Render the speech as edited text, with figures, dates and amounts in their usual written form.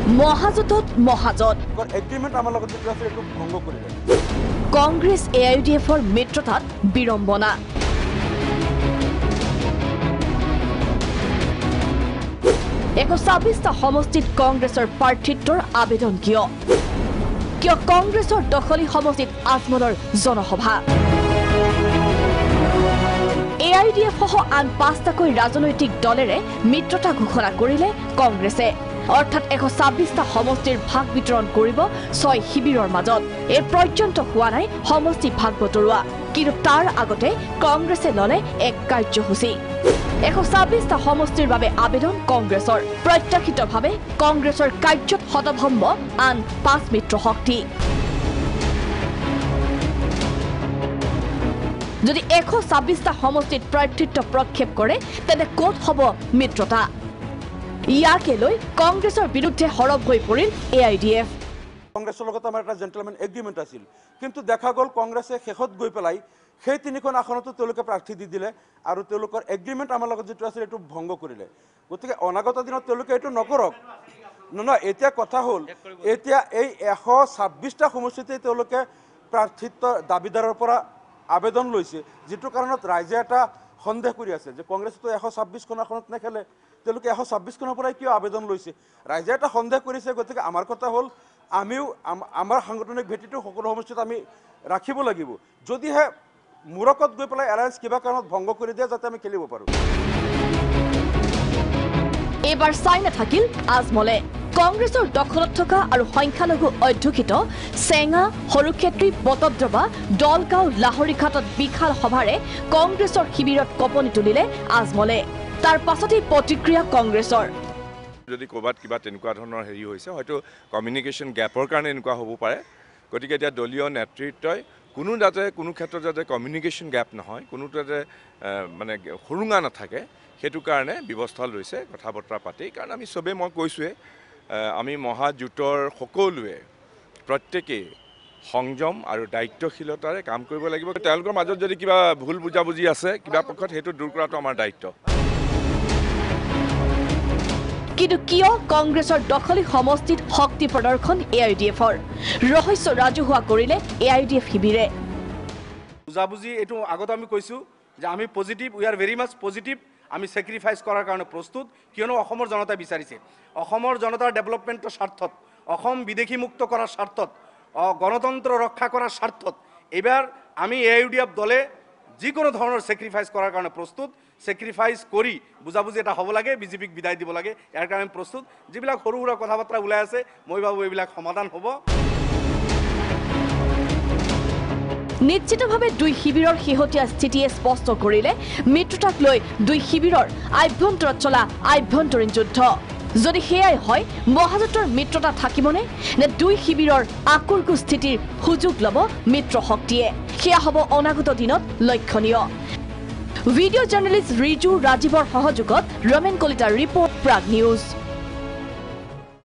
মহাজোঁটত মহাজোঁট এগ্ৰিমেণ্ট আমাৰ লগত যিটো আছে এইটো ভংগ কৰিলে কংগ্ৰেছ AIDFৰ মিত্ৰতাত বিড়ম্বনা 126টা সমষ্টিত কংগ্ৰেছৰ প্ৰাৰ্থিত্বৰ আবেদন কিয় কংগ্ৰেছৰ দখলী সমষ্টিত আজমলৰ জনসভা AIDF সহ আন 5টাকৈ ৰাজনৈতিক দলেৰে মিত্ৰতা ঘোষণা কৰিলে কংগ্ৰেছে অৰ্থাৎ 126টা সমষ্টিৰ ভাগ বিতৰণ কৰিব 6 শিবিৰৰ মাজত এই পৰ্যন্ত হোৱা নাই সমষ্টি ভাগ বতৰুৱা কিন্তু তাৰ আগতে কংগ্ৰেছে ললে এক কাৰ্যসূচী 126টা সমষ্টিৰ বাবে আবেদন কংগ্ৰেছৰ প্ৰত্যাশিতভাৱে কংগ্ৰেছৰ কাৰ্যত হতভম্ব আন 5 মিত্ৰ শক্তি যদি 126টা সমষ্টিত প্ৰাৰ্থিত্ব প্ৰক্ষেপ কৰে তেন্তে ক'ত হ'ব মিত্ৰতা ইয়াকে লৈ কংগ্ৰেছৰ বিৰুদ্ধে হৰব হৈ পৰিল AIDF কংগ্ৰেছৰ লগত আমাৰ এটা জেন্টলমেন এগ্ৰিমেণ্ট আছিল কিন্তু দেখা গ'ল কংগ্ৰেছে শেষত গৈ পেলাই সেই তিনিখন আসনতো তেওঁলোকে প্ৰাৰ্থী দি দিলে আৰু তেওঁলোকৰ এগ্ৰিমেণ্ট আমাৰ লগত যিটো আছিল এইটো ভংগ কৰিলে গতিকে অনাগত দিনত তেওঁলোকে এইটো নকৰক নহয় এতিয়া কথা হ'ল এতিয়া এই 126টা সমষ্টিতে তেওঁলোকে প্ৰাৰ্থিত্ব দাবীদাৰৰ পৰা আবেদন লৈছে যেটো কাৰণত ৰাইজে এটা সন্দেহ কৰি আছে যে কংগ্ৰেছটো 126খন আসনত নেখেলে তেওঁলোকে 126খনৰ পৰাই কিয় আবেদন লৈছে ৰাইজে এটা সন্দেহ কৰিছে গতিকে আমাৰ কথা হ'ল আমিও আমাৰ সাংগঠনিক ভেটিটো সকলো সমষ্টিত আমি ৰাখিব লাগিব যদিহে মুৰকত গৈ পেলাই এলায়েন্স কিবা কাৰণত ভংগ কৰি দিয়ে যাতে আমি খেলিব পাৰোঁ এবাৰ চাই নাথাকিল আজমলে কংগ্ৰেছৰ দখলত থকা আৰু সংখ্যালঘু অধ্যুষিত চেঙা হৰুক্ষেত্ৰী বটদ্ৰবা দলগাঁও লাহৰীঘাটত বিশাল সভাৰে কংগ্ৰেছৰ শিবিৰত কপনি তুলিলে আজমলে তাৰ পাছতেই প্ৰতিক্ৰিয়া কংগ্ৰেছৰ যদি ক'ৰবাত কিবা তেনেকুৱা ধৰণৰ হেৰি হৈছে হয়তো কমিউনিকেশ্যন গেপৰ কাৰণে এনেকুৱা হ'ব পাৰে গতিকে এতিয়া দলীয় নেতৃত্বই কোনো ক্ষেত্ৰত যাতে কমিউনিকেশ্যন গেপ নহয় কোনো যাতে মানে সুৰুঙা নাথাকে সেইটো কাৰণে ব্যৱস্থা লৈছে কথা বতৰা পাতি কাৰণ আমি চবেই মই কৈছোঁৱে আমি মহাজোঁটৰ সকলোৱে প্ৰত্যেকেই সংযম আৰু দায়িত্বশীলতাৰে কাম কৰিব লাগিব তেওঁলোকৰ মাজত যদি কিবা ভুল বুজাবুজি আছে কিবা পক্ষত সেইটো দূৰ কৰাটো আমাৰ দায়িত্ব কিন্তু কিয় কংগ্ৰেছৰ দখলী সমষ্টিত শক্তি প্ৰদৰ্শন AIDFৰ ৰহস্য ৰাজহুৱা কৰিলে AIDF শিবিৰে বুজাবুজি এইটো আগত আমি কৈছোঁ যে আমি positive we are very much positive আমি সেক্ৰিফাইস কৰাৰ কাৰণে প্ৰস্তুত কিয়নো অসমৰ জনতাই বিচাৰিছে অসমৰ জনতাৰ ডেভেলপমেণ্টৰ স্বাৰ্থত অসম বিদেশী মুক্ত কৰাৰ স্বাৰ্থত গণতন্ত্ৰ ৰক্ষা কৰাৰ স্বাৰ্থত এবাৰ আমি AIDF দলে যিকোনো ধৰণৰ সেক্ৰিফাইস কৰাৰ কাৰণে প্ৰস্তুত সেক্ৰিফাইস কৰি বুজাবুজি এটা হ'ব লাগে বিজেপিক বিদায় দিব লাগে ইয়াৰ কাৰণে প্ৰস্তুত যিবিলাক সৰু সৰু কথা বাৰ্তা ওলাই আছে মই ভাবোঁ এইবিলাক সমাধান হ'ব নিশ্চিতভাৱে দুই শিবিৰৰ শেহতীয়া স্থিতিয়ে স্পষ্ট কৰিলে মিত্ৰতাক লৈ দুই শিবিৰৰ আভ্যন্তৰত চলা আভ্যন্তৰীণ যুদ্ধ যদি সেয়াই হয় মহাজোঁটৰ মিত্ৰতা থাকিবনে নে দুই শিবিৰৰ আকুৰ্কু স্থিতিৰ সুযোগ ল'ব মিত্ৰ শক্তিয়ে সেয়া হ'ব অনাগত দিনত লক্ষণীয় ভিডিঅ' জাৰ্নেলিষ্ট ৰিজু ৰাজীৱৰ সহযোগত ৰমেন কলিতাৰ ৰিপৰ্ট প্ৰাগ নিউজ